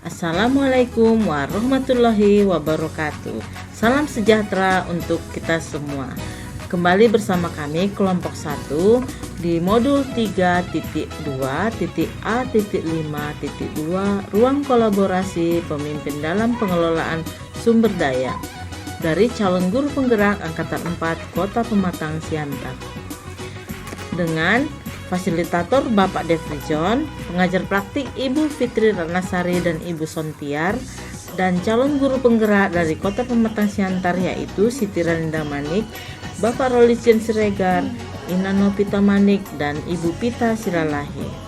Assalamualaikum warahmatullahi wabarakatuh. Salam sejahtera untuk kita semua. Kembali bersama kami kelompok 1 di modul 3.2.A.5.2 Ruang Kolaborasi Pemimpin dalam Pengelolaan Sumber Daya dari calon guru penggerak Angkatan 4 Kota Pematang Siantar. Dengan fasilitator Bapak Devri John, pengajar praktik Ibu Fitri Ratnasari dan Ibu Sontiar, dan calon guru penggerak dari Kota Pematang Siantar yaitu Siti Ralinda Manik, Bapak Rolicen Siregar, Ina Novita Manik, dan Ibu Pita Siralahi.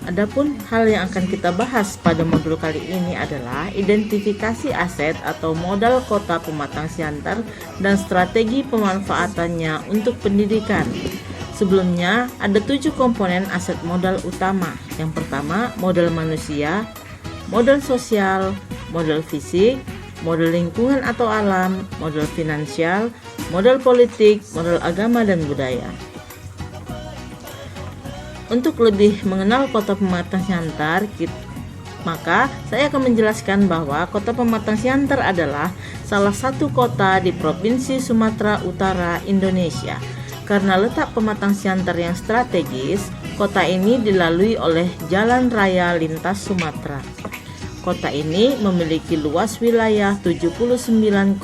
Adapun hal yang akan kita bahas pada modul kali ini adalah identifikasi aset atau modal Kota Pematang Siantar dan strategi pemanfaatannya untuk pendidikan. Sebelumnya, ada 7 komponen aset modal utama. Yang pertama, modal manusia, modal sosial, modal fisik, modal lingkungan atau alam, modal finansial, modal politik, modal agama dan budaya. Untuk lebih mengenal Kota Pematang Siantar, maka saya akan menjelaskan bahwa Kota Pematang Siantar adalah salah satu kota di Provinsi Sumatera Utara, Indonesia. Karena letak Pematang Siantar yang strategis, kota ini dilalui oleh jalan raya lintas Sumatera. Kota ini memiliki luas wilayah 79,97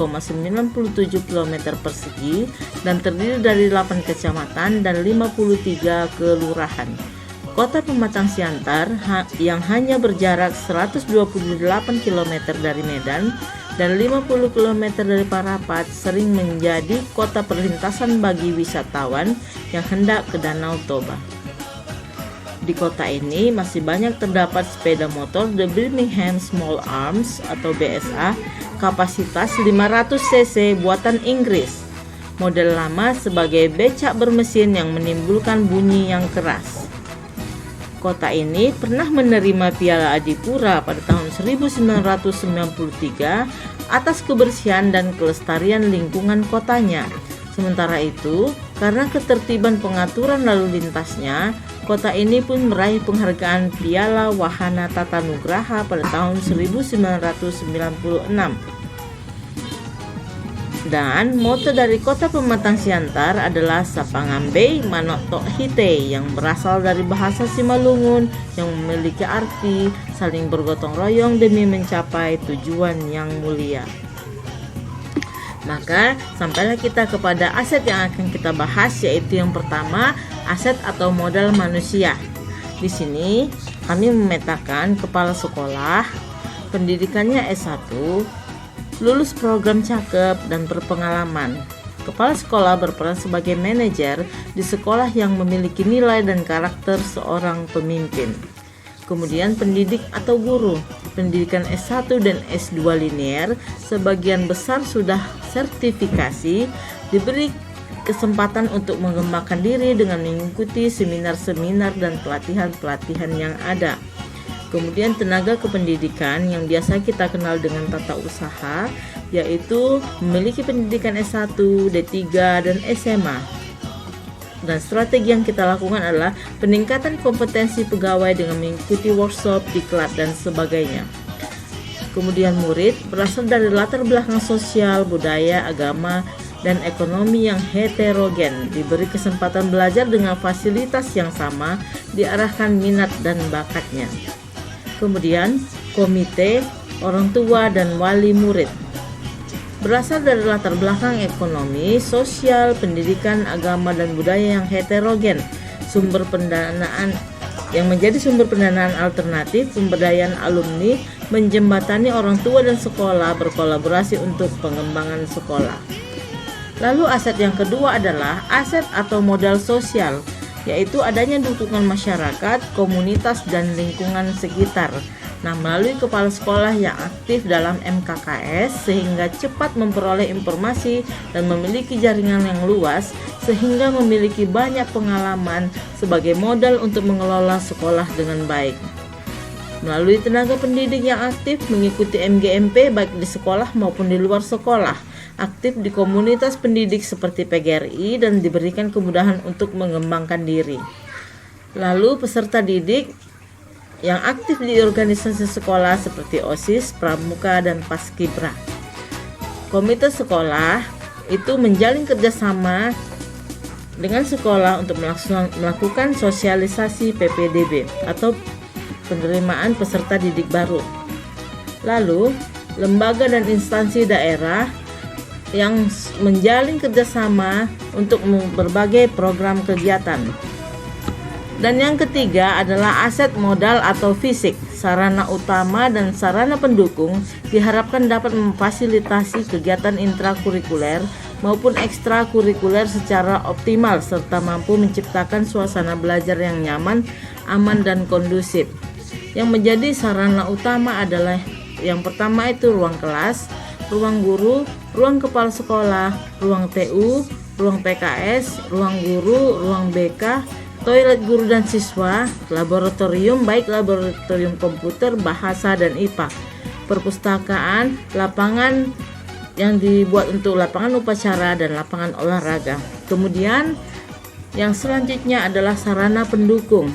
km persegi dan terdiri dari 8 kecamatan dan 53 kelurahan. Kota Pematang Siantar yang hanya berjarak 128 km dari Medan dan 50 km dari Parapat sering menjadi kota perlintasan bagi wisatawan yang hendak ke Danau Toba. Di kota ini masih banyak terdapat sepeda motor The Birmingham Small Arms atau BSA kapasitas 500 cc buatan Inggris. Model lama sebagai becak bermesin yang menimbulkan bunyi yang keras. Kota ini pernah menerima Piala Adipura pada tahun 1993 atas kebersihan dan kelestarian lingkungan kotanya. Sementara itu, karena ketertiban pengaturan lalu lintasnya, kota ini pun meraih penghargaan Piala Wahana Tata Nugraha pada tahun 1996. Dan moto dari Kota Pematang Siantar adalah Sapangambe Manok Tok Hite, yang berasal dari bahasa Simalungun yang memiliki arti saling bergotong royong demi mencapai tujuan yang mulia. Maka sampailah kita kepada aset yang akan kita bahas, yaitu yang pertama, aset atau modal manusia. Di sini kami memetakan kepala sekolah, pendidikannya S1, lulus program cakep dan berpengalaman. Kepala sekolah berperan sebagai manajer di sekolah yang memiliki nilai dan karakter seorang pemimpin. Kemudian pendidik atau guru, pendidikan S1 dan S2 linear sebagian besar sudah sertifikasi, diberi kesempatan untuk mengembangkan diri dengan mengikuti seminar-seminar dan pelatihan-pelatihan yang ada. Kemudian tenaga kependidikan yang biasa kita kenal dengan tata usaha, yaitu memiliki pendidikan S1, D3, dan SMA. Dan strategi yang kita lakukan adalah peningkatan kompetensi pegawai dengan mengikuti workshop, diklat, dan sebagainya. Kemudian murid berasal dari latar belakang sosial, budaya, agama, dan ekonomi yang heterogen, diberi kesempatan belajar dengan fasilitas yang sama, diarahkan minat dan bakatnya. Kemudian komite, orang tua, dan wali murid berasal dari latar belakang ekonomi, sosial, pendidikan, agama, dan budaya yang heterogen. Sumber pendanaan yang menjadi sumber pendanaan alternatif, pemberdayaan alumni, menjembatani orang tua dan sekolah berkolaborasi untuk pengembangan sekolah. Lalu aset yang kedua adalah aset atau modal sosial, yaitu adanya dukungan masyarakat, komunitas, dan lingkungan sekitar. Nah, melalui kepala sekolah yang aktif dalam MKKS sehingga cepat memperoleh informasi dan memiliki jaringan yang luas sehingga memiliki banyak pengalaman sebagai modal untuk mengelola sekolah dengan baik. Melalui tenaga pendidik yang aktif mengikuti MGMP baik di sekolah maupun di luar sekolah, aktif di komunitas pendidik seperti PGRI dan diberikan kemudahan untuk mengembangkan diri. Lalu peserta didik yang aktif di organisasi sekolah seperti OSIS, Pramuka, dan Paskibra. Komite sekolah itu menjalin kerjasama dengan sekolah untuk melakukan sosialisasi PPDB atau penerimaan peserta didik baru. Lalu, lembaga dan instansi daerah yang menjalin kerjasama untuk berbagai program kegiatan. Dan yang ketiga adalah aset modal atau fisik. Sarana utama dan sarana pendukung diharapkan dapat memfasilitasi kegiatan intrakurikuler maupun ekstrakurikuler secara optimal serta mampu menciptakan suasana belajar yang nyaman, aman, dan kondusif. Yang menjadi sarana utama adalah yang pertama itu ruang kelas, ruang guru, ruang kepala sekolah, ruang TU, ruang PKS, ruang guru, ruang BK, toilet guru dan siswa, laboratorium baik laboratorium komputer, bahasa, dan IPA, perpustakaan, lapangan yang dibuat untuk lapangan upacara dan lapangan olahraga. Kemudian yang selanjutnya adalah sarana pendukung.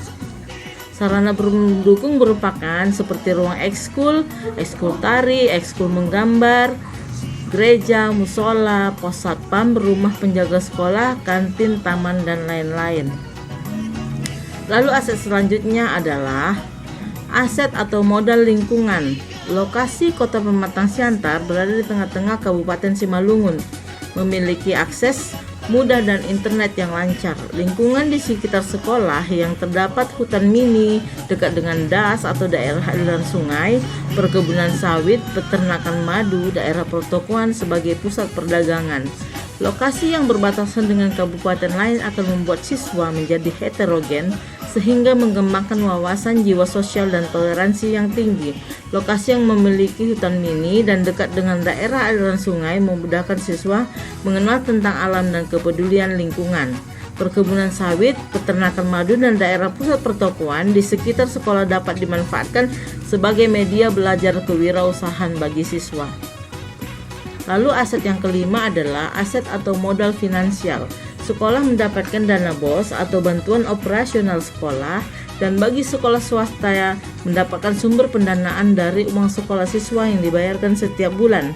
Sarana pendukung merupakan seperti ruang ekskul, ekskul tari, ekskul menggambar, gereja, musola, pos satpam, rumah penjaga sekolah, kantin, taman, dan lain-lain. Lalu aset selanjutnya adalah aset atau modal lingkungan. Lokasi Kota Pematang Siantar berada di tengah-tengah Kabupaten Simalungun, memiliki akses mudah dan internet yang lancar. Lingkungan di sekitar sekolah yang terdapat hutan mini dekat dengan das atau daerah aliran sungai, perkebunan sawit, peternakan madu, daerah pertokoan sebagai pusat perdagangan. Lokasi yang berbatasan dengan kabupaten lain akan membuat siswa menjadi heterogen sehingga mengembangkan wawasan jiwa sosial dan toleransi yang tinggi. Lokasi yang memiliki hutan mini dan dekat dengan daerah aliran sungai memudahkan siswa mengenal tentang alam dan kepedulian lingkungan. Perkebunan sawit, peternakan madu, dan daerah pusat pertokoan di sekitar sekolah dapat dimanfaatkan sebagai media belajar kewirausahaan bagi siswa. Lalu aset yang kelima adalah aset atau modal finansial. Sekolah mendapatkan dana BOS atau bantuan operasional sekolah, dan bagi sekolah swasta mendapatkan sumber pendanaan dari uang sekolah siswa yang dibayarkan setiap bulan.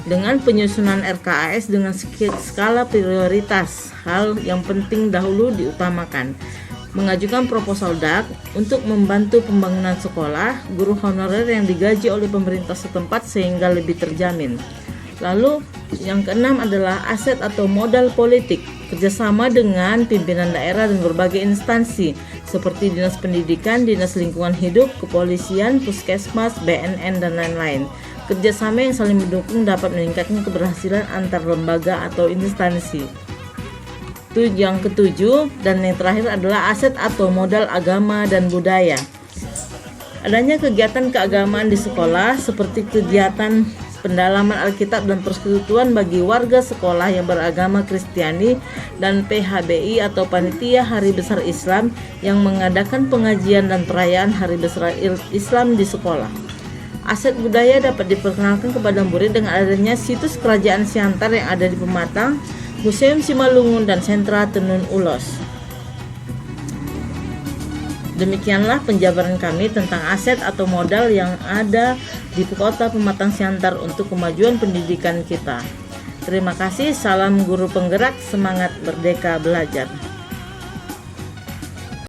Dengan penyusunan RKAS dengan skala prioritas, hal yang penting dahulu diutamakan. Mengajukan proposal DAK untuk membantu pembangunan sekolah, guru honorer yang digaji oleh pemerintah setempat sehingga lebih terjamin. Lalu yang keenam adalah aset atau modal politik, kerjasama dengan pimpinan daerah dan berbagai instansi seperti Dinas Pendidikan, Dinas Lingkungan Hidup, Kepolisian, Puskesmas, BNN, dan lain-lain. Kerjasama yang saling mendukung dapat meningkatkan keberhasilan antar lembaga atau instansi. Itu yang ketujuh, dan yang terakhir adalah aset atau modal agama dan budaya. Adanya kegiatan keagamaan di sekolah seperti kegiatan pendalaman Alkitab dan persekutuan bagi warga sekolah yang beragama Kristiani, dan PHBI atau Panitia Hari Besar Islam yang mengadakan pengajian dan perayaan Hari Besar Islam di sekolah. Aset budaya dapat diperkenalkan kepada murid dengan adanya situs Kerajaan Siantar yang ada di Pematang, Museum Simalungun, dan Sentra Tenun Ulos. Demikianlah penjabaran kami tentang aset atau modal yang ada di Kota Pematang Siantar untuk kemajuan pendidikan kita. Terima kasih, salam guru penggerak, semangat merdeka belajar.